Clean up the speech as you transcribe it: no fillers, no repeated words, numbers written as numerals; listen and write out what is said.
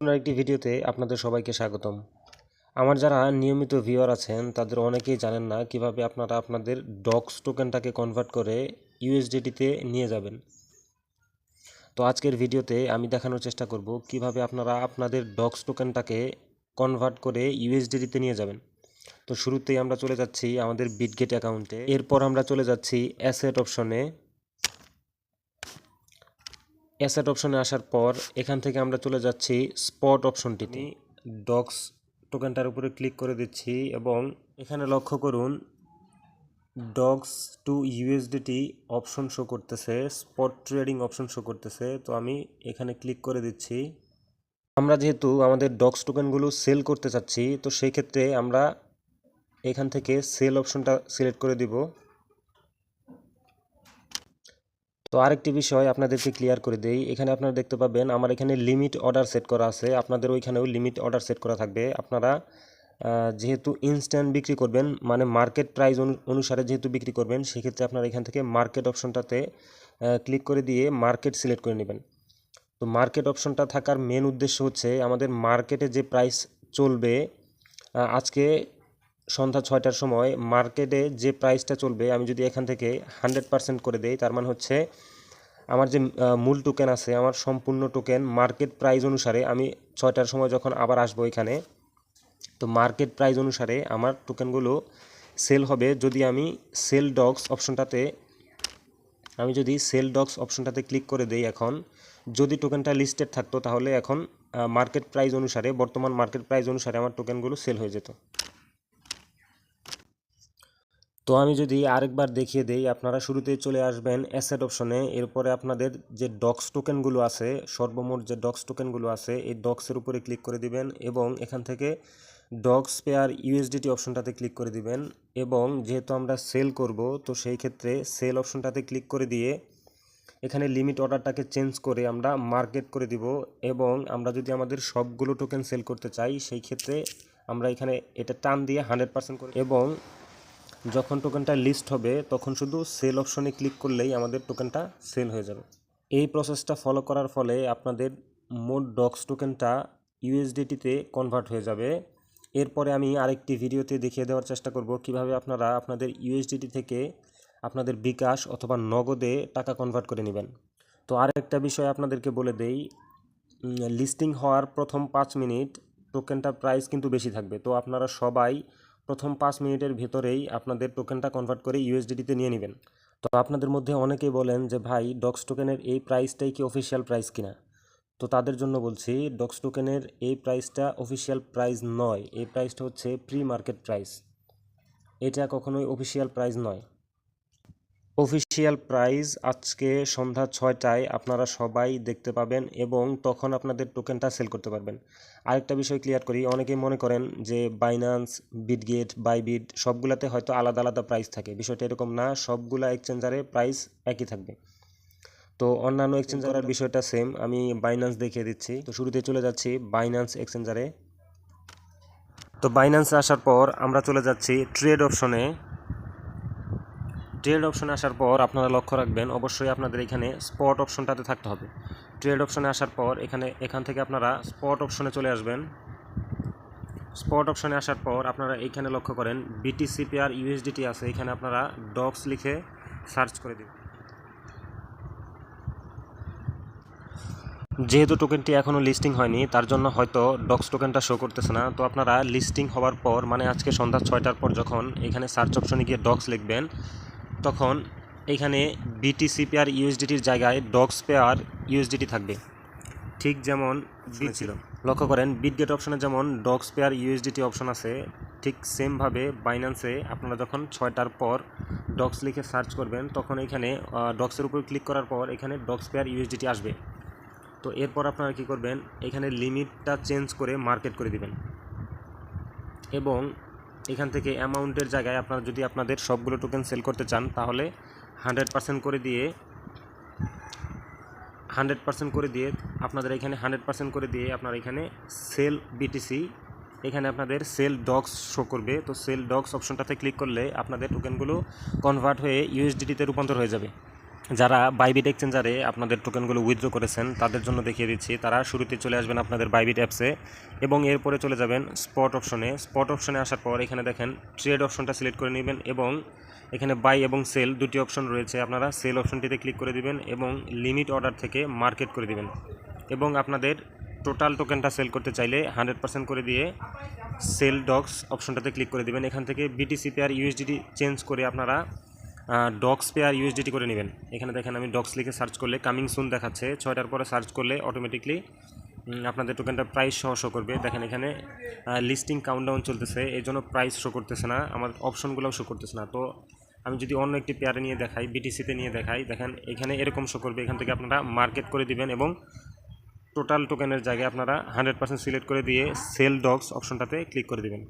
নতুন একটি ভিডিওতে আপনাদের সবাইকে স্বাগতম। আমার যারা নিয়মিত ভিউয়ার আছেন তাদের অনেকেই জানেন না কিভাবে আপনারা আপনাদের ডক্স টোকেনটাকে কনভার্ট করে ইউএসডিটিতে নিয়ে যাবেন। তো আজকের ভিডিওতে আমি দেখানোর চেষ্টা করব কিভাবে আপনারা আপনাদের ডক্স টোকেনটাকে কনভার্ট করে ইউএসডিটিতে নিয়ে যাবেন। তো শুরুতেই আমরা চলে যাচ্ছি আমাদের বিটগেট অ্যাকাউন্টে, এরপর আমরা চলে যাচ্ছি অ্যাসেট অপশনে। অ্যাসেট অপশনে আসার পর এখান থেকে আমরা চলে যাচ্ছি স্পট অপশনটিতে। ডক্স টোকেনটার উপরে ক্লিক করে দিচ্ছি এবং এখানে লক্ষ্য করুন ডক্স টু ইউএসডিটি অপশন শো করতেছে, স্পট ট্রেডিং অপশন শো করতেছে। তো আমি এখানে ক্লিক করে দিচ্ছি। আমরা যেহেতু আমাদের ডক্স টোকেনগুলো সেল করতে চাচ্ছি, তো সেই ক্ষেত্রে আমরা এখান থেকে সেল অপশনটা সিলেক্ট করে দিব। তো আরেকটি বিষয় আপনাদেরকে ক্লিয়ার করে দেই, এখানে আপনারা দেখতে পাবেন আমার এখানে লিমিট অর্ডার সেট করা আছে, আপনাদের ওইখানেও লিমিট অর্ডার সেট করা থাকবে। আপনারা যেহেতু ইনস্ট্যান্ট বিক্রি করবেন, মানে মার্কেট প্রাইস অনুসারে যেহেতু বিক্রি করবেন, সেক্ষেত্রে আপনারা এখান থেকে মার্কেট অপশনটাতে ক্লিক করে দিয়ে মার্কেট সিলেক্ট করে নেবেন। তো মার্কেট অপশনটা থাকার মেন উদ্দেশ্য হচ্ছে আমাদের মার্কেটে যে প্রাইস চলবে, আজকে সন্ধ্যা 6টার সময় মার্কেটে যে প্রাইসটা চলবে, আমি যদি এখান থেকে 100% করে দেই, তার মানে হচ্ছে আমার যে মূল টোকেন আছে, আমার সম্পূর্ণ টোকেন মার্কেট প্রাইস অনুসারে আমি 6টার সময় যখন আবার আসবো এখানে, তো মার্কেট প্রাইস অনুসারে আমার টোকেনগুলো সেল হবে। যদি আমি সেল ডক্স অপশনটাতে ক্লিক করে দেই, এখন যদি টোকেনটা লিস্টেড থাকতো তাহলে এখন মার্কেট প্রাইস অনুসারে, বর্তমান মার্কেট প্রাইস অনুসারে আমার টোকেনগুলো সেল হয়ে যেত। তো আমি যদি আরেকবার দেখিয়ে দেই, আপনারা শুরুতেই চলে আসবেন অ্যাসেট অপশনে, এরপরে আপনাদের যে ডক্স টোকেনগুলো আছে, সর্বমোট যে ডক্স টোকেনগুলো আছে, এই ডক্সের উপরে ক্লিক করে দিবেন এবং এখান থেকে ডক্স পেয়ার ইউএসডিটি অপশনটাতে ক্লিক করে দিবেন। এবং যেহেতু আমরা সেল করব, তো সেই ক্ষেত্রে সেল অপশনটাতে ক্লিক করে দিয়ে এখানে লিমিট অর্ডারটাকে চেঞ্জ করে আমরা মার্কেট করে দিব। এবং আমরা যদি আমাদের সবগুলো টোকেন সেল করতে চাই, সেই ক্ষেত্রে আমরা এখানে এটা টান দিয়ে 100% করে, এবং যখন টোকেনটা লিস্ট হবে তখন শুধু সেল অপশনে ক্লিক করলেই আমাদের টোকেনটা সেল হয়ে যাবে। এই প্রসেসটা ফলো করার ফলে আপনাদের মোট ডক্স টোকেনটা ইউএসডিটিতে কনভার্ট হয়ে যাবে। এরপরে আমি আরেকটি ভিডিওতে দেখিয়ে দেওয়ার চেষ্টা করব কিভাবে আপনারা আপনাদের ইউএসডিটি থেকে আপনাদের বিকাশ অথবা নগদে টাকা কনভার্ট করে নেবেন। তো আরেকটা বিষয় আপনাদেরকে বলে দেই, লিস্টিং হওয়ার প্রথম 5 মিনিট টোকেনটার প্রাইস কিন্তু বেশি থাকবে। তো আপনারা সবাই প্রথম 5 মিনিটের ভেতরেই আপনাদের টোকেনটা কনভার্ট করে ইউএসডিটিতে নিয়ে নেবেন। তো আপনাদের মধ্যে অনেকেই বলেন যে ভাই, ডক্স টোকেনের এই প্রাইসটাই কি অফিসিয়াল প্রাইস কিনা? তো তাদের জন্য বলছি, ডক্স টোকেনের এই প্রাইসটা অফিসিয়াল প্রাইস নয়, এই প্রাইসটা হচ্ছে প্রি মার্কেট প্রাইস, এটা কখনোই অফিসিয়াল প্রাইস নয়। অফিসিয়াল প্রাইস আজকে সন্ধ্যা 6টায় আপনারা সবাই দেখতে পাবেন এবং তখন আপনাদের টোকেনটা সেল করতে পারবেন। আরেকটা বিষয় ক্লিয়ার করি, অনেকেই মনে করেন যে বাইন্যান্স, বিটগেট, বাইবিট সবগুলাতে হয়তো আলাদা আলাদা প্রাইস থাকে। বিষয়টা এরকম না, সবগুলা এক্সচেঞ্জারে প্রাইস একই থাকবে। তো অন্যান্য এক্সচেঞ্জারের বিষয়টা সেম, আমি বাইন্যান্স দেখিয়ে দিচ্ছি। তো শুরুতে চলে যাচ্ছি বাইন্যান্স এক্সচেঞ্জারে। তো বাইন্যান্সে আসার পর আমরা চলে যাচ্ছি ট্রেড অপশনে। ট্রেড অপশনে আসার পর আপনারা লক্ষ্য রাখবেন, অবশ্যই আপনাদের এখানে স্পট অপশনটাতে থাকতে হবে। ট্রেড অপশনে আসার পর এখান থেকে আপনারা স্পট অপশনে চলে আসবেন। স্পট অপশনে আসার পর আপনারা এইখানে লক্ষ্য করেন বিটিসি পেয়ার ইউএসডিটি আছে, এখানে আপনারা ডক্স লিখে সার্চ করে দিন। যেহেতু টোকেনটি এখনও লিস্টিং হয়নি, তার জন্য হয়তো ডক্স টোকেনটা শো করতেছে না। তো আপনারা লিস্টিং হওয়ার পর, মানে আজকে সন্ধ্যা 6টার পর যখন এখানে সার্চ অপশনে গিয়ে ডক্স লিখবেন, তখন এখানে বিটিসি পেয়ার ইউএসডিটির জায়গায় ডক্স পেয়ার ইউএসডিটি থাকবে। ঠিক যেমন ছিল, লক্ষ্য করেন বিটগেট অপশনে যেমন ডক্স পেয়ার ইউএসডিটি অপশন আছে, ঠিক সেমভাবে বাইন্যান্সে আপনারা যখন 6টার পর ডক্স লিখে সার্চ করবেন, তখন এখানে ডক্সের উপর ক্লিক করার পর এখানে ডক্স পেয়ার ইউএসডিটি আসবে। তো এরপর আপনারা কী করবেন, এখানে লিমিটটা চেঞ্জ করে মার্কেট করে দিবেন এবং এখান থেকে অ্যামাউন্টের জায়গায় আপনারা যদি আপনাদের সবগুলো টোকেন সেল করতে চান, তাহলে 100% করে দিয়ে আপনাদের এখানে 100% করে দিয়ে আপনারা এখানে সেল বিটিসি, এখানে আপনাদের সেল ডক্স শো করবে। তো সেল ডক্স অপশনটাতে ক্লিক করলে আপনাদের টোকেনগুলো কনভার্ট হয়ে ইউএসডিটিতে রূপান্তর হয়ে যাবে। যারা বাইবিট এক্সচেঞ্জারে আপনাদের টোকেনগুলো উইথড্র করেছেন তাদের জন্য দেখিয়ে দিচ্ছি। তারা শুরুতে চলে আসবেন আপনাদের বাইবিট অ্যাপসে এবং এরপরে চলে যাবেন স্পট অপশনে। স্পট অপশনে আসার পর এখানে দেখেন ট্রেড অপশনটা সিলেক্ট করে নেবেন এবং এখানে বাই এবং সেল দুটি অপশন রয়েছে। আপনারা সেল অপশনটিতে ক্লিক করে দিবেন এবং লিমিট অর্ডার থেকে মার্কেট করে দিবেন এবং আপনাদের টোটাল টোকেনটা সেল করতে চাইলে 100% করে দিয়ে সেল ডক্স অপশনটাতে ক্লিক করে দিবেন। এখান থেকে বিটিসি পেয়ার ইউএসডিটি চেঞ্জ করে আপনারা ডক্স পেয়ার ইউএসডিটি করে নেবেন। এখানে দেখেন আমি ডক্স লিখে সার্চ করলে কামিং সুন দেখাচ্ছে, 6টার পরে সার্চ করলে অটোমেটিকলি আপনাদের টোকেনটা প্রাইস শো করবে। দেখেন এখানে লিস্টিং কাউন্টডাউন চলতেছে, এই জন্য প্রাইস শো করতেছে না, আমার অপশনগুলোও শো করতেছে না। তো আমি যদি অন্য একটি পেয়ারে নিয়ে দেখাই, বিটিসিতে নিয়ে দেখাই, দেখেন এখানে এরকম শো করবে। এখান থেকে আপনারা মার্কেট করে দিবেন এবং টোটাল টোকেনের জায়গায় আপনারা 100% সিলেক্ট করে দিয়ে সেল ডক্স অপশনটাতে ক্লিক করে দিবেন।